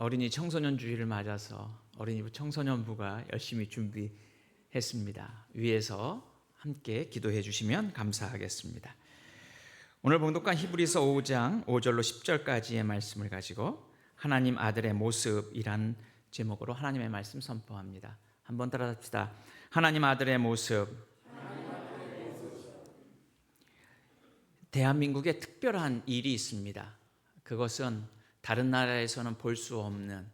어린이 청소년 주일을 맞아서 어린이부 청소년부가 열심히 준비했습니다. 위에서 함께 기도해 주시면 감사하겠습니다. 오늘 봉독한 히브리서 5장 5절로 10절까지의 말씀을 가지고 하나님 아들의 모습이란 제목으로 하나님의 말씀 선포합니다. 한번 따라합시다. 하나님 아들의 모습. 대한민국에 특별한 일이 있습니다. 그것은 다른 나라에서는 볼 수 없는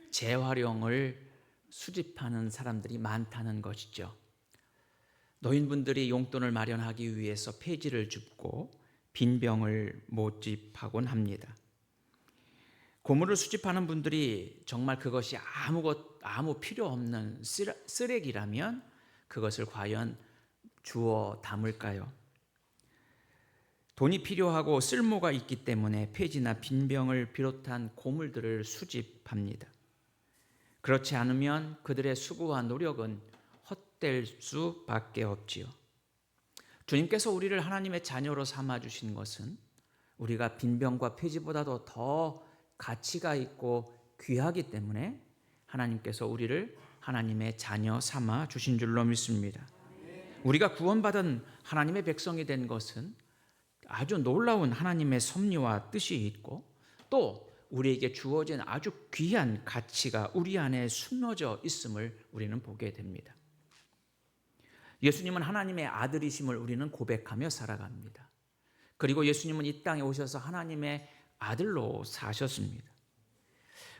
재활용을 수집하는 사람들이 많다는 것이죠. 노인분들이 용돈을 마련하기 위해서 폐지를 줍고 빈병을 모집하곤 합니다. 고물을 수집하는 분들이 정말 그것이 아무 필요 없는 쓰레기라면 그것을 과연 주워 담을까요? 돈이 필요하고 쓸모가 있기 때문에 폐지나 빈병을 비롯한 고물들을 수집합니다. 그렇지 않으면 그들의 수고와 노력은 헛될 수밖에 없지요. 주님께서 우리를 하나님의 자녀로 삼아주신 것은 우리가 빈병과 폐지보다도 더 가치가 있고 귀하기 때문에 하나님께서 우리를 하나님의 자녀 삼아 주신 줄로 믿습니다. 우리가 구원받은 하나님의 백성이 된 것은 아주 놀라운 하나님의 섭리와 뜻이 있고 또 우리에게 주어진 아주 귀한 가치가 우리 안에 숨어져 있음을 우리는 보게 됩니다. 예수님은 하나님의 아들이심을 우리는 고백하며 살아갑니다. 그리고 예수님은 이 땅에 오셔서 하나님의 아들로 사셨습니다.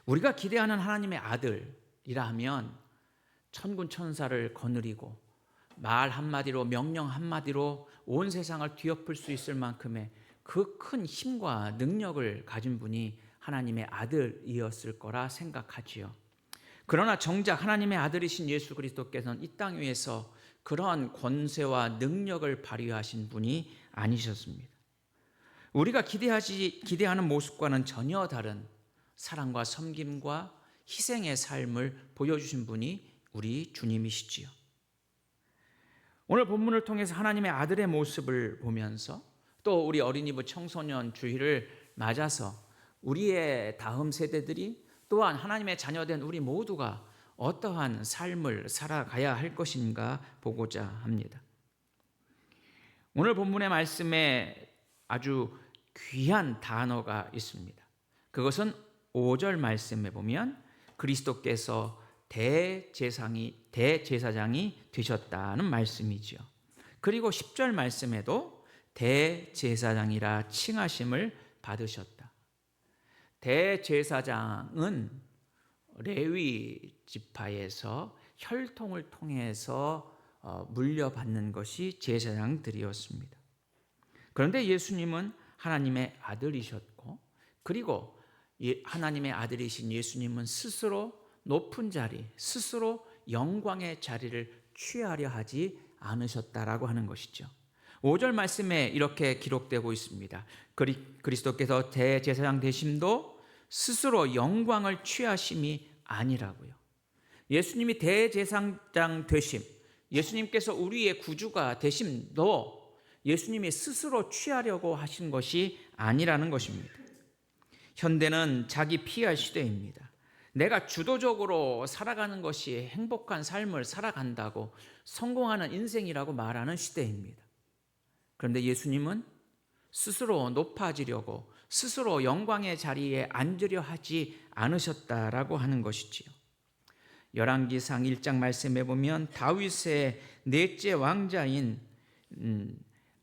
우리가 기대하는 하나님의 아들이라 하면 천군 천사를 거느리고 말 한마디로 명령 한마디로 온 세상을 뒤엎을 수 있을 만큼의 그 큰 힘과 능력을 가진 분이 하나님의 아들이었을 거라 생각하지요. 그러나 정작 하나님의 아들이신 예수 그리스도께서는 이 땅 위에서 그러한 권세와 능력을 발휘하신 분이 아니셨습니다. 우리가 기대하는 모습과는 전혀 다른 사랑과 섬김과 희생의 삶을 보여주신 분이 우리 주님이시지요. 오늘 본문을 통해서 하나님의 아들의 모습을 보면서 또 우리 어린이부 청소년 주일을 맞아서 우리의 다음 세대들이 또한 하나님의 자녀된 우리 모두가 어떠한 삶을 살아가야 할 것인가 보고자 합니다. 오늘 본문의 말씀에 아주 귀한 단어가 있습니다. 그것은 5절 말씀에 보면 그리스도께서 대제사장이 되셨다는 말씀이죠. 그리고 10절 말씀에도 대제사장이라 칭하심을 받으셨다. 대제사장은 레위 지파에서 혈통을 통해서 물려받는 것이 제사장들이었습니다. 그런데 예수님은 하나님의 아들이셨고 그리고 하나님의 아들이신 예수님은 스스로 높은 자리, 스스로 영광의 자리를 취하려 하지 않으셨다라고 하는 것이죠. 5절 말씀에 이렇게 기록되고 있습니다. 그리스도께서 대제사장 되심도 스스로 영광을 취하심이 아니라고요. 예수님이 대제사장 되심, 예수님께서 우리의 구주가 되심도 예수님이 스스로 취하려고 하신 것이 아니라는 것입니다. 현대는 자기 PR 시대입니다. 내가 주도적으로 살아가는 것이 행복한 삶을 살아간다고 성공하는 인생이라고 말하는 시대입니다. 그런데 예수님은 스스로 높아지려고 스스로 영광의 자리에 앉으려 하지 않으셨다라고 하는 것이지요. 열왕기상 1장 말씀에 보면 다윗의 넷째 왕자인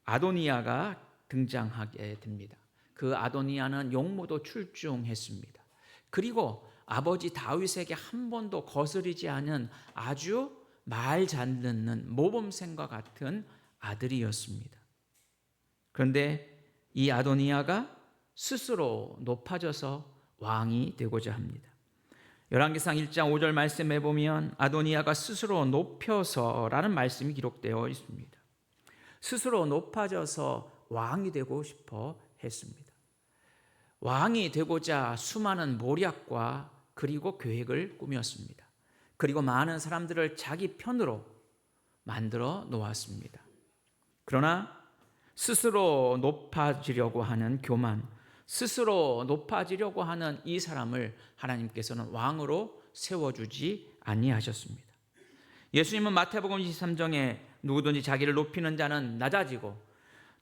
아도니아가 등장하게 됩니다. 그 아도니아는 용모도 출중했습니다. 그리고 아버지 다윗에게 한 번도 거스르지 않은 아주 말 잘 듣는 모범생과 같은 아들이었습니다. 그런데 이 아도니아가 스스로 높아져서 왕이 되고자 합니다. 열왕기상 1장 5절 말씀에 보면 아도니아가 스스로 높여서라는 말씀이 기록되어 있습니다. 스스로 높아져서 왕이 되고 싶어 했습니다. 왕이 되고자 수많은 모략과 그리고 계획을 꾸몄습니다. 그리고 많은 사람들을 자기 편으로 만들어 놓았습니다. 그러나 스스로 높아지려고 하는 교만, 스스로 높아지려고 하는 이 사람을 하나님께서는 왕으로 세워주지 아니하셨습니다. 예수님은 마태복음 23장에 누구든지 자기를 높이는 자는 낮아지고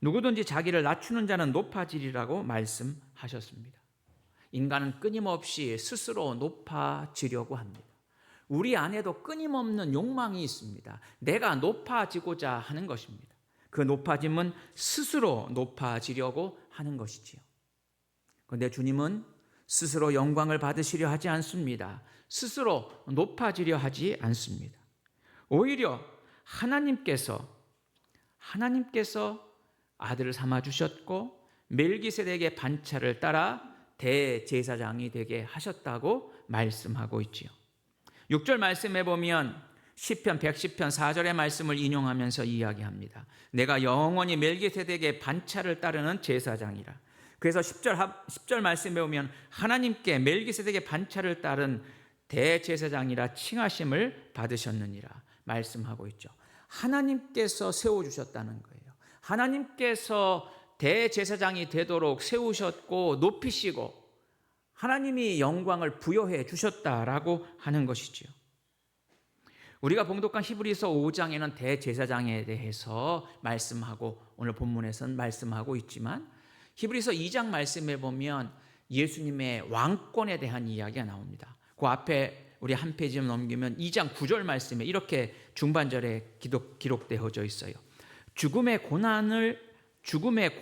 누구든지 자기를 낮추는 자는 높아지리라고 말씀하셨습니다. 인간은 끊임없이 스스로 높아지려고 합니다. 우리 안에도 끊임없는 욕망이 있습니다. 내가 높아지고자 하는 것입니다. 그 높아짐은 스스로 높아지려고 하는 것이지요. 그런데 주님은 스스로 영광을 받으시려 하지 않습니다. 스스로 높아지려 하지 않습니다. 오히려 하나님께서 아들을 삼아 주셨고 멜기세덱의 반차를 따라 대제사장이 되게 하셨다고 말씀하고 있지요. 6절 말씀에 보면 시편 110편 4절의 말씀을 인용하면서 이야기합니다. 내가 영원히 멜기세덱의 반차를 따르는 제사장이라. 그래서 10절 말씀에 보면 하나님께 멜기세덱의 반차를 따른 대제사장이라 칭하심을 받으셨느니라 말씀하고 있죠. 하나님께서 세워주셨다는 거예요. 하나님께서 대제사장이 되도록 세우셨고 높이시고 하나님이 영광을 부여해 주셨다라고 하는 것이지요. 우리가 봉독한 히브리서 5장에는 대제사장에 대해서 말씀하고 오늘 본문에서는 말씀하고 있지만 히브리서 2장 말씀에 보면 예수님의 왕권에 대한 이야기가 나옵니다. 그 앞에 우리 한 페이지 넘기면 2장 9절 말씀에 이렇게 중반절에 기록되어져 있어요. 죽음의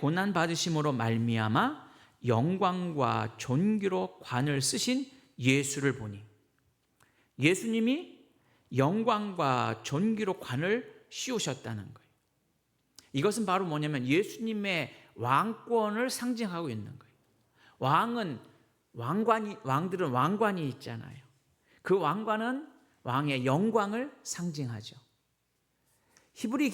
고난 받으심으로 말미암아 영광과 존귀로 관을 쓰신 예수를 보니, 예수님이 영광과 존귀로 관을 씌우셨다는 거예요. 이것은 바로 뭐냐면 예수님의 왕권을 상징하고 있는 거예요. 왕들은 왕관이 있잖아요. 그 왕관은 왕의 영광을 상징하죠. 히브리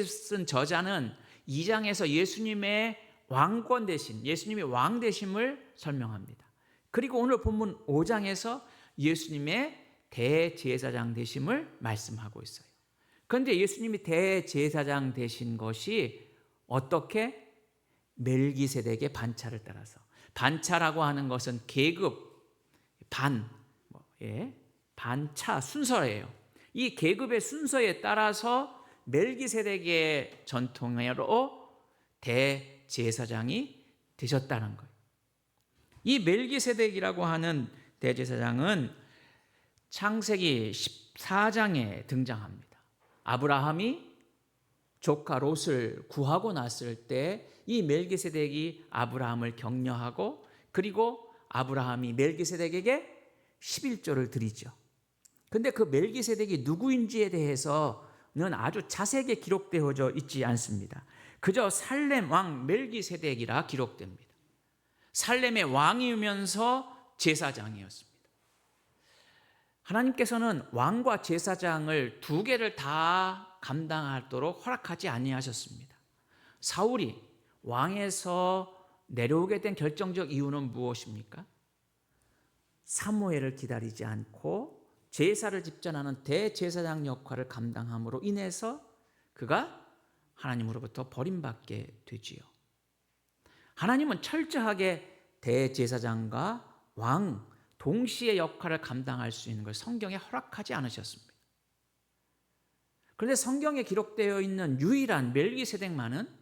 쓴 저자는 2장에서 예수님의 왕권 대신, 예수님의 왕 되심을 설명합니다. 그리고 오늘 본문 5장에서 예수님의 대제사장 되심을 말씀하고 있어요. 그런데 예수님이 대제사장 되신 것이 어떻게? 멜기세덱의 반차를 따라서. 반차라고 하는 것은 계급, 반차 순서예요. 이 계급의 순서에 따라서 멜기세덱의 전통으로 대제사장이 되셨다는 거예요. 이 멜기세덱이라고 하는 대제사장은 창세기 14장에 등장합니다. 아브라함이 조카 롯을 구하고 났을 때 이 멜기세덱이 아브라함을 격려하고 그리고 아브라함이 멜기세덱에게 11조를 드리죠. 그런데 그 멜기세덱이 누구인지에 대해서는 아주 자세하게 기록되어져 있지 않습니다. 그저 살렘 왕 멜기세덱이라 기록됩니다. 살렘의 왕이면서 제사장이었습니다. 하나님께서는 왕과 제사장을 두 개를 다 감당하도록 허락하지 아니하셨습니다. 사울이 왕에서 내려오게 된 결정적 이유는 무엇입니까? 사무엘을 기다리지 않고 제사를 집전하는 대제사장 역할을 감당함으로 인해서 그가 하나님으로부터 버림받게 되지요. 하나님은 철저하게 대제사장과 왕 동시에 역할을 감당할 수 있는 걸 성경에 허락하지 않으셨습니다. 그런데 성경에 기록되어 있는 유일한 멜기세덱만은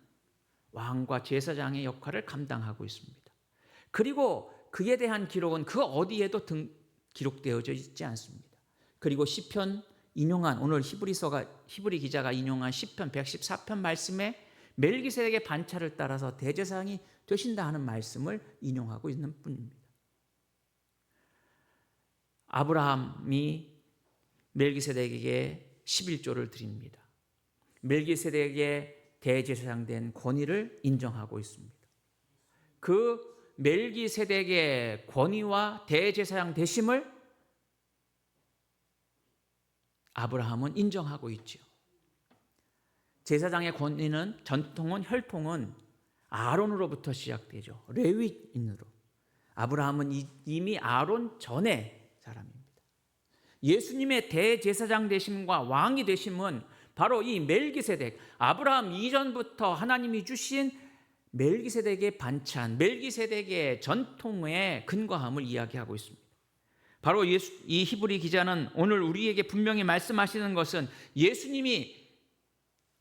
왕과 제사장의 역할을 감당하고 있습니다. 그리고 그에 대한 기록은 그 어디에도 기록되어져 있지 않습니다. 그리고 시편 인용한 오늘 히브리 기자가 인용한 시편 114편 말씀에 멜기세덱의 반차를 따라서 대제사장이 되신다 하는 말씀을 인용하고 있는 뿐입니다. 아브라함이 멜기세덱에게 11조를 드립니다. 멜기세덱의 대제사장 된 권위를 인정하고 있습니다. 그 멜기세덱의 권위와 대제사장 되심을 아브라함은 인정하고 있지요. 제사장의 권위는 전통은 혈통은 아론으로부터 시작되죠. 레위인으로. 아브라함은 이미 아론 전의 사람입니다. 예수님의 대제사장 되심과 왕이 되심은 바로 이 멜기세덱, 아브라함 이전부터 하나님이 주신 멜기세덱의 반찬, 멜기세덱의 전통에 근거함을 이야기하고 있습니다. 바로 이 히브리 기자는 오늘 우리에게 분명히 말씀하시는 것은 예수님이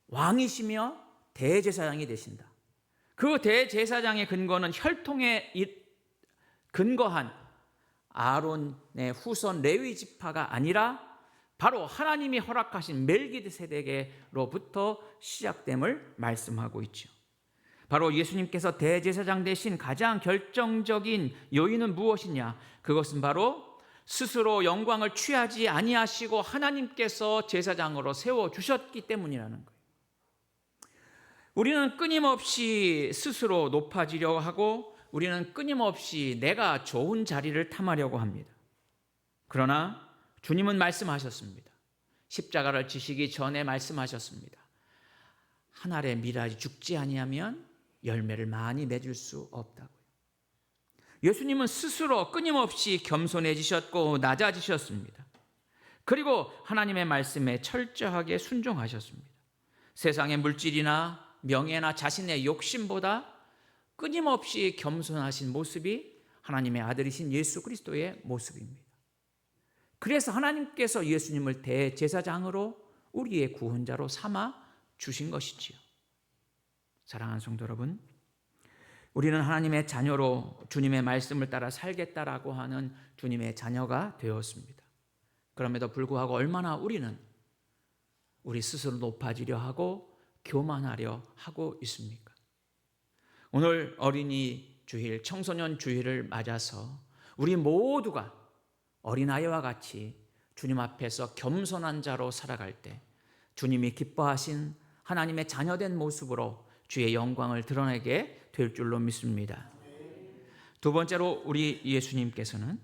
왕이시며 대제사장이 되신다. 그 대제사장의 근거는 혈통에 근거한 아론의 후손 레위 지파가 아니라 바로 하나님이 허락하신 멜기세덱으로부터 시작됨을 말씀하고 있죠. 바로 예수님께서 대제사장 되신 가장 결정적인 요인은 무엇이냐? 그것은 바로 스스로 영광을 취하지 아니하시고 하나님께서 제사장으로 세워주셨기 때문이라는 거예요. 우리는 끊임없이 스스로 높아지려고 하고 우리는 끊임없이 내가 좋은 자리를 탐하려고 합니다. 그러나 주님은 말씀하셨습니다. 십자가를 지시기 전에 말씀하셨습니다. 한 알의 밀알이 죽지 아니하면 열매를 많이 맺을 수 없다고요. 예수님은 스스로 끊임없이 겸손해지셨고 낮아지셨습니다. 그리고 하나님의 말씀에 철저하게 순종하셨습니다. 세상의 물질이나 명예나 자신의 욕심보다 끊임없이 겸손하신 모습이 하나님의 아들이신 예수 그리스도의 모습입니다. 그래서 하나님께서 예수님을 대제사장으로 우리의 구원자로 삼아 주신 것이지요. 사랑하는 성도 여러분, 우리는 하나님의 자녀로 주님의 말씀을 따라 살겠다라고 하는 주님의 자녀가 되었습니다. 그럼에도 불구하고 얼마나 우리는 우리 스스로 높아지려 하고 교만하려 하고 있습니까? 오늘 어린이 주일, 청소년 주일을 맞아서 우리 모두가 어린아이와 같이 주님 앞에서 겸손한 자로 살아갈 때 주님이 기뻐하신 하나님의 자녀된 모습으로 주의 영광을 드러내게 될 줄로 믿습니다. 두 번째로 우리 예수님께서는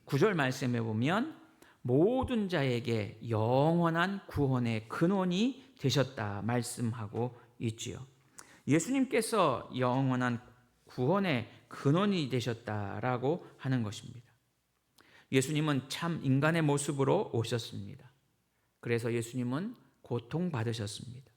9절 말씀에 보면 모든 자에게 영원한 구원의 근원이 되셨다 말씀하고 있지요. 예수님께서 영원한 구원의 근원이 되셨다라고 하는 것입니다. 예수님은 참 인간의 모습으로 오셨습니다. 그래서 예수님은 고통받으셨습니다.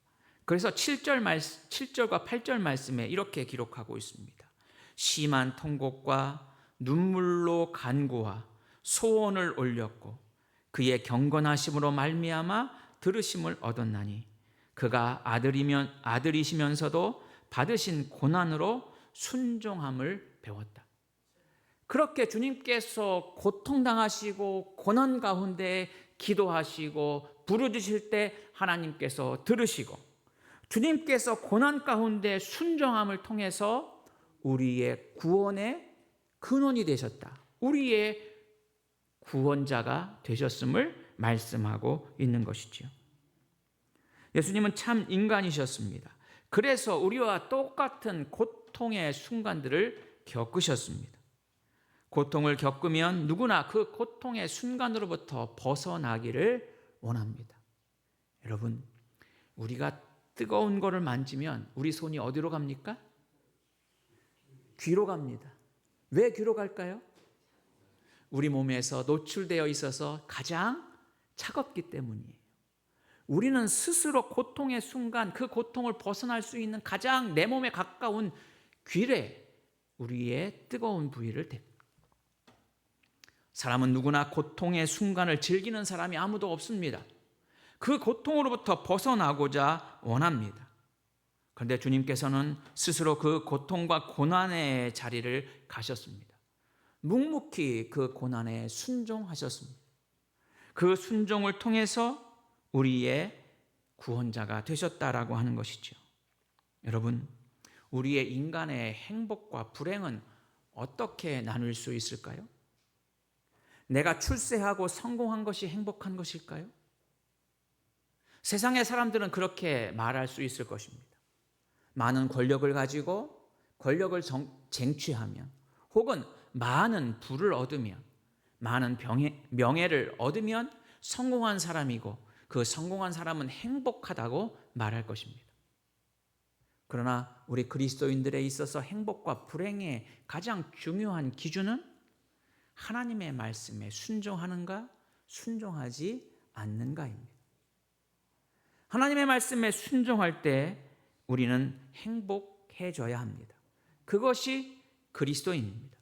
그래서 7절과 8절 말씀에 이렇게 기록하고 있습니다. 심한 통곡과 눈물로 간구와 소원을 올렸고 그의 경건하심으로 말미암아 들으심을 얻었나니 그가 아들이시면서도 받으신 고난으로 순종함을 배웠다. 그렇게 주님께서 고통당하시고 고난 가운데 기도하시고 부르짖을 때 하나님께서 들으시고 주님께서 고난 가운데 순종함을 통해서 우리의 구원의 근원이 되셨다. 우리의 구원자가 되셨음을 말씀하고 있는 것이지요. 예수님은 참 인간이셨습니다. 그래서 우리와 똑같은 고통의 순간들을 겪으셨습니다. 고통을 겪으면 누구나 그 고통의 순간으로부터 벗어나기를 원합니다. 여러분, 우리가 뜨거운 거를 만지면 우리 손이 어디로 갑니까? 귀로 갑니다. 왜 귀로 갈까요? 우리 몸에서 노출되어 있어서 가장 차갑기 때문이에요. 우리는 스스로 고통의 순간 그 고통을 벗어날 수 있는 가장 내 몸에 가까운 귀래 우리의 뜨거운 부위를 댑니다. 사람은 누구나 고통의 순간을 즐기는 사람이 아무도 없습니다. 그 고통으로부터 벗어나고자 원합니다. 그런데 주님께서는 스스로 그 고통과 고난의 자리를 가셨습니다. 묵묵히 그 고난에 순종하셨습니다. 그 순종을 통해서 우리의 구원자가 되셨다라고 하는 것이죠. 여러분, 우리의 인간의 행복과 불행은 어떻게 나눌 수 있을까요? 내가 출세하고 성공한 것이 행복한 것일까요? 세상의 사람들은 그렇게 말할 수 있을 것입니다. 많은 권력을 가지고 권력을 쟁취하면 혹은 많은 부를 얻으면 많은 명예를 얻으면 성공한 사람이고 그 성공한 사람은 행복하다고 말할 것입니다. 그러나 우리 그리스도인들에 있어서 행복과 불행의 가장 중요한 기준은 하나님의 말씀에 순종하는가 순종하지 않는가입니다. 하나님의 말씀에 순종할 때 우리는 행복해져야 합니다. 그것이 그리스도인입니다.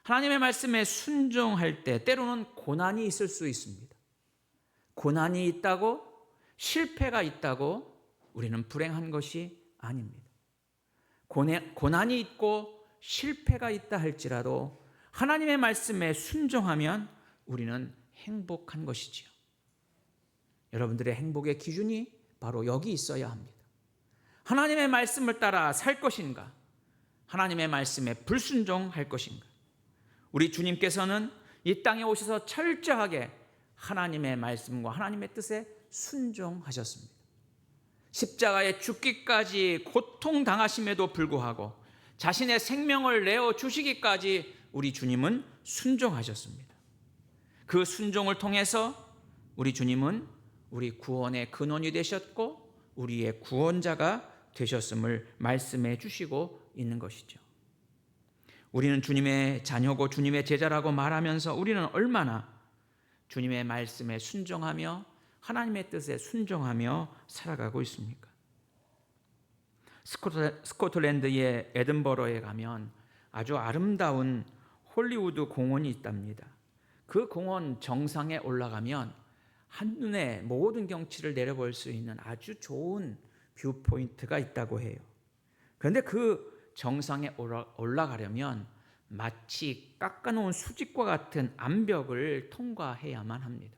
하나님의 말씀에 순종할 때 때로는 고난이 있을 수 있습니다. 고난이 있다고, 실패가 있다고 우리는 불행한 것이 아닙니다. 고난이 있고 실패가 있다 할지라도 하나님의 말씀에 순종하면 우리는 행복한 것이지요. 여러분들의 행복의 기준이 바로 여기 있어야 합니다. 하나님의 말씀을 따라 살 것인가? 하나님의 말씀에 불순종할 것인가? 우리 주님께서는 이 땅에 오셔서 철저하게 하나님의 말씀과 하나님의 뜻에 순종하셨습니다. 십자가에 죽기까지 고통당하심에도 불구하고 자신의 생명을 내어주시기까지 우리 주님은 순종하셨습니다. 그 순종을 통해서 우리 주님은 우리 구원의 근원이 되셨고 우리의 구원자가 되셨음을 말씀해 주시고 있는 것이죠. 우리는 주님의 자녀고 주님의 제자라고 말하면서 우리는 얼마나 주님의 말씀에 순종하며 하나님의 뜻에 순종하며 살아가고 있습니까? 스코틀랜드의 에든버러에 가면 아주 아름다운 홀리우드 공원이 있답니다. 그 공원 정상에 올라가면 한눈에 모든 경치를 내려볼 수 있는 아주 좋은 뷰포인트가 있다고 해요. 그런데 그 정상에 올라가려면 마치 깎아놓은 수직과 같은 암벽을 통과해야만 합니다.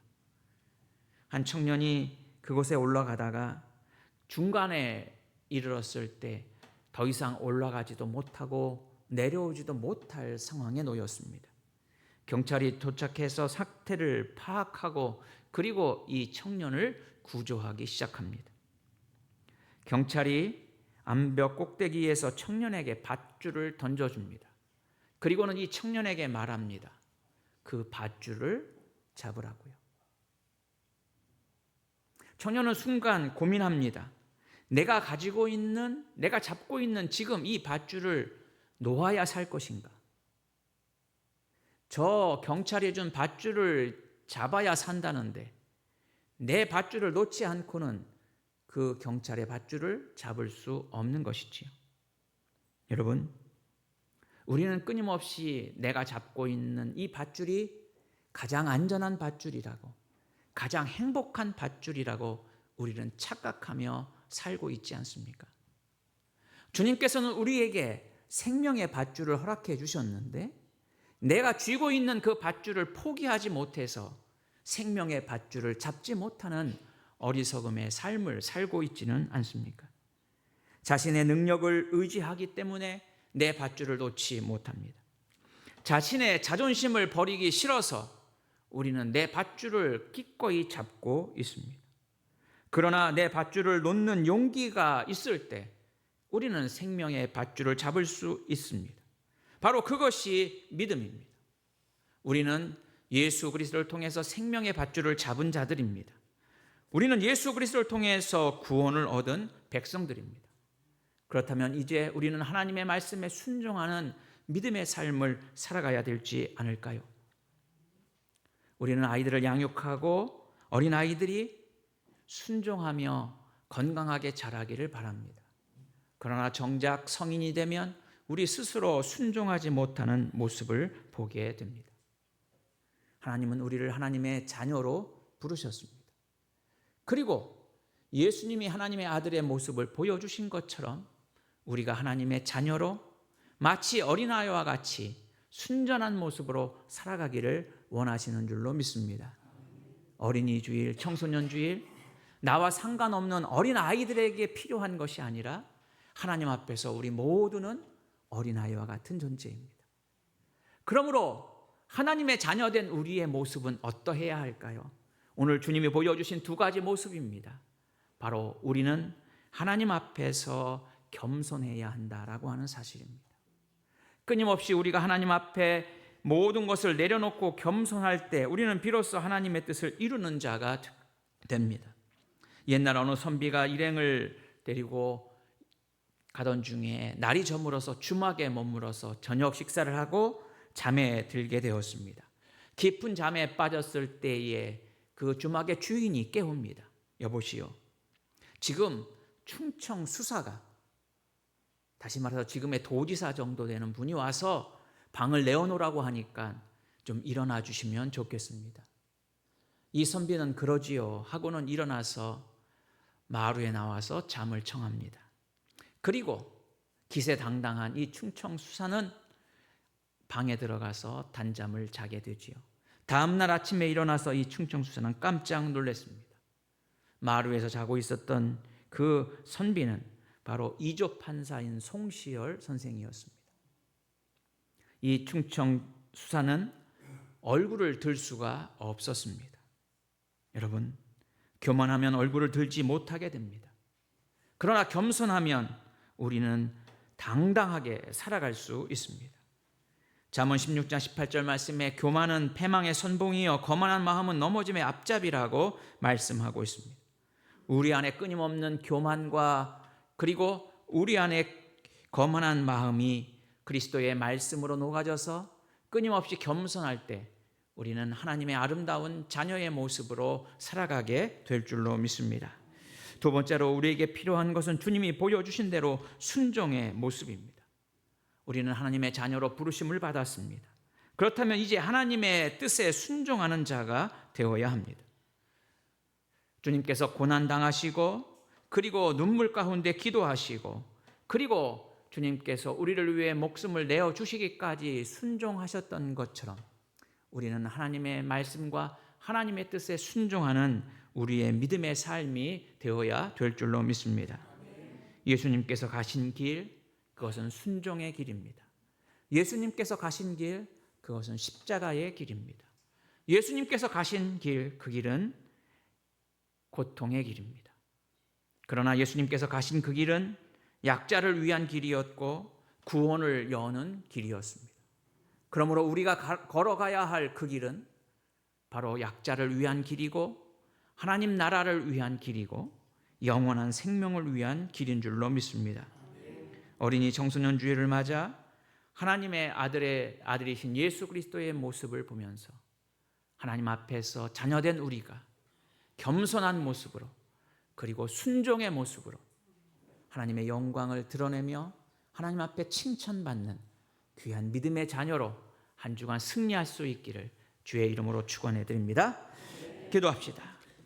한 청년이 그곳에 올라가다가 중간에 이르렀을 때 더 이상 올라가지도 못하고 내려오지도 못할 상황에 놓였습니다. 경찰이 도착해서 사태를 파악하고 그리고 이 청년을 구조하기 시작합니다. 경찰이 암벽 꼭대기에서 청년에게 밧줄을 던져줍니다. 그리고는 이 청년에게 말합니다. 그 밧줄을 잡으라고요. 청년은 순간 고민합니다. 내가 잡고 있는 지금 이 밧줄을 놓아야 살 것인가? 저 경찰이 준 밧줄을 잡아야 산다는데 내 밧줄을 놓지 않고는 그 경찰의 밧줄을 잡을 수 없는 것이지요. 여러분, 우리는 끊임없이 내가 잡고 있는 이 밧줄이 가장 안전한 밧줄이라고, 가장 행복한 밧줄이라고 우리는 착각하며 살고 있지 않습니까? 주님께서는 우리에게 생명의 밧줄을 허락해 주셨는데 내가 쥐고 있는 그 밧줄을 포기하지 못해서 생명의 밧줄을 잡지 못하는 어리석음의 삶을 살고 있지는 않습니까? 자신의 능력을 의지하기 때문에 내 밧줄을 놓지 못합니다. 자신의 자존심을 버리기 싫어서 우리는 내 밧줄을 기꺼이 잡고 있습니다. 그러나 내 밧줄을 놓는 용기가 있을 때 우리는 생명의 밧줄을 잡을 수 있습니다. 바로 그것이 믿음입니다. 우리는 예수 그리스도를 통해서 생명의 밧줄을 잡은 자들입니다. 우리는 예수 그리스도를 통해서 구원을 얻은 백성들입니다. 그렇다면 이제 우리는 하나님의 말씀에 순종하는 믿음의 삶을 살아가야 될지 않을까요? 우리는 아이들을 양육하고 어린 아이들이 순종하며 건강하게 자라기를 바랍니다. 그러나 정작 성인이 되면 우리 스스로 순종하지 못하는 모습을 보게 됩니다. 하나님은 우리를 하나님의 자녀로 부르셨습니다. 그리고 예수님이 하나님의 아들의 모습을 보여주신 것처럼 우리가 하나님의 자녀로 마치 어린아이와 같이 순전한 모습으로 살아가기를 원하시는 줄로 믿습니다. 어린이 주일, 청소년 주일, 나와 상관없는 어린 아이들에게 필요한 것이 아니라 하나님 앞에서 우리 모두는 어린아이와 같은 존재입니다. 그러므로 하나님의 자녀된 우리의 모습은 어떠해야 할까요? 오늘 주님이 보여주신 두 가지 모습입니다. 바로 우리는 하나님 앞에서 겸손해야 한다라고 하는 사실입니다. 끊임없이 우리가 하나님 앞에 모든 것을 내려놓고 겸손할 때 우리는 비로소 하나님의 뜻을 이루는 자가 됩니다. 옛날 어느 선비가 일행을 데리고 가던 중에 날이 저물어서 주막에 머물어서 저녁 식사를 하고 잠에 들게 되었습니다. 깊은 잠에 빠졌을 때에 그 주막의 주인이 깨웁니다. 여보시오, 지금 충청 수사가 다시 말해서 지금의 도지사 정도 되는 분이 와서 방을 내어놓으라고 하니까 좀 일어나 주시면 좋겠습니다. 이 선비는 그러지요 하고는 일어나서 마루에 나와서 잠을 청합니다. 그리고 기세당당한 이 충청수사는 방에 들어가서 단잠을 자게 되지요. 다음 날 아침에 일어나서 이 충청수사는 깜짝 놀랐습니다. 마루에서 자고 있었던 그 선비는 바로 이조 판사인 송시열 선생이었습니다. 이 충청수사는 얼굴을 들 수가 없었습니다. 여러분, 교만하면 얼굴을 들지 못하게 됩니다. 그러나 겸손하면 우리는 당당하게 살아갈 수 있습니다. 잠언 16장 18절 말씀에 교만은 패망의 선봉이요 거만한 마음은 넘어짐의 앞잡이라고 말씀하고 있습니다. 우리 안에 끊임없는 교만과 그리고 우리 안에 거만한 마음이 그리스도의 말씀으로 녹아져서 끊임없이 겸손할 때 우리는 하나님의 아름다운 자녀의 모습으로 살아가게 될 줄로 믿습니다. 두 번째로 우리에게 필요한 것은 주님이 보여주신 대로 순종의 모습입니다. 우리는 하나님의 자녀로 부르심을 받았습니다. 그렇다면 이제 하나님의 뜻에 순종하는 자가 되어야 합니다. 주님께서 고난당하시고 그리고 눈물 가운데 기도하시고 그리고 주님께서 우리를 위해 목숨을 내어주시기까지 순종하셨던 것처럼 우리는 하나님의 말씀과 하나님의 뜻에 순종하는 우리의 믿음의 삶이 되어야 될 줄로 믿습니다. 예수님께서 가신 길, 그것은 순종의 길입니다. 예수님께서 가신 길, 그것은 십자가의 길입니다. 예수님께서 가신 길, 그 길은 고통의 길입니다. 그러나 예수님께서 가신 그 길은 약자를 위한 길이었고 구원을 여는 길이었습니다. 그러므로 우리가 걸어가야 할 그 길은 바로 약자를 위한 길이고 하나님 나라를 위한 길이고 영원한 생명을 위한 길인 줄로 믿습니다. 어린이 청소년 주일을 맞아 하나님의 아들이신 예수 그리스도의 모습을 보면서 하나님 앞에서 자녀된 우리가 겸손한 모습으로 그리고 순종의 모습으로 하나님의 영광을 드러내며 하나님 앞에 칭찬받는 귀한 믿음의 자녀로 한 주간 승리할 수 있기를 주의 이름으로 축원해 드립니다. 기도합시다.